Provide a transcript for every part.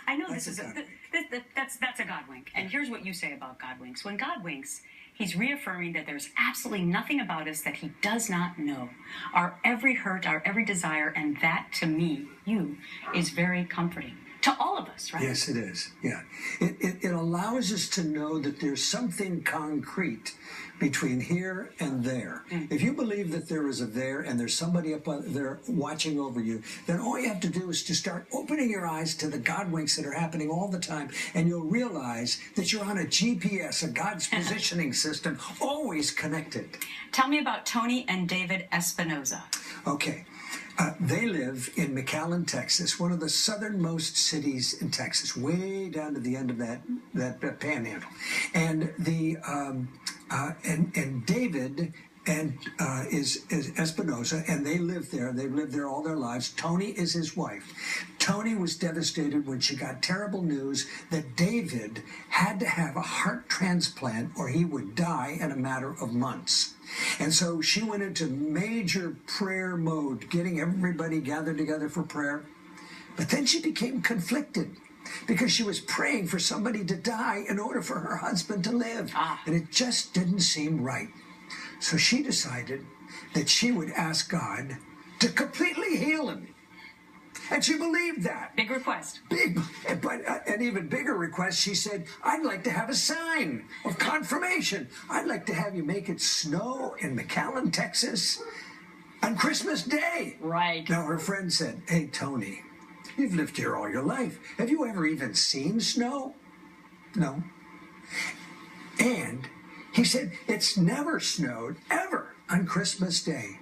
I know That's this is a God that's a God wink. And here's what you say about God winks. When God winks, he's reaffirming that there's absolutely nothing about us that he does not know. Our every hurt, our every desire, and that to me, you, is very comforting. To all of us, right? Yes, it is. Yeah. It allows us to know that there's something concrete between here and there. If you believe that there is a there and there's somebody up there watching over you, then all you have to do is to start opening your eyes to the God winks that are happening all the time, and you'll realize that you're on a GPS, a God's positioning system, always connected. Tell me about Tony and David Espinoza. Okay. They live in McAllen, Texas, one of the southernmost cities in Texas, way down to the end of that panhandle. And and David is Espinoza, and they live there. They've lived there all their lives. Tony is his wife. Tony was devastated when she got terrible news that David had to have a heart transplant or he would die in a matter of months. And so she went into major prayer mode, getting everybody gathered together for prayer. But then she became conflicted because she was praying for somebody to die in order for her husband to live. And it just didn't seem right. So she decided that she would ask God to completely heal him. And she believed that. Big request. Big, but an even bigger request, she said, I'd like to have a sign of confirmation. I'd like to have you make it snow in McAllen, Texas on Christmas Day. Right. Now, her friend said, hey, Tony, you've lived here all your life. Have you ever even seen snow? No. And he said, it's never snowed, ever, on Christmas Day.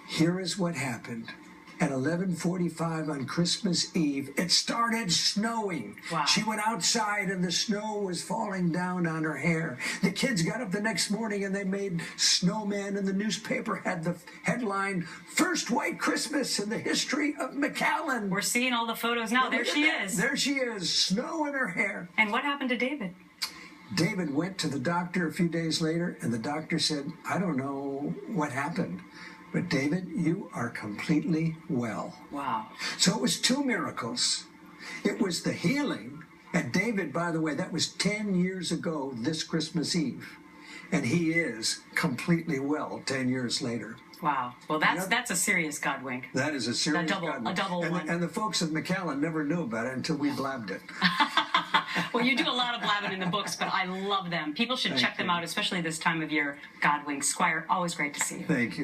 Here is what happened. At 11:45 on Christmas Eve, it started snowing. Wow. She went outside and the snow was falling down on her hair. The kids got up the next morning and they made snowmen, and the newspaper had the headline, First White Christmas in the History of McAllen. We're seeing all the photos now. There she is. There she is, snow in her hair. And what happened to David? David went to the doctor a few days later, and the doctor said, I don't know what happened, but David, you are completely well. Wow. So it was two miracles. It was the healing, and David, by the way, that was 10 years ago this Christmas Eve, and he is completely well 10 years later. Wow. Well, that's a serious God wink. That is a serious God wink. A double one. And the folks of McAllen never knew about it until we blabbed it. Well, you do a lot of blabbing in the books, but I love them. People should check them out, especially this time of year. God winks. Squire, always great to see you. Thank you.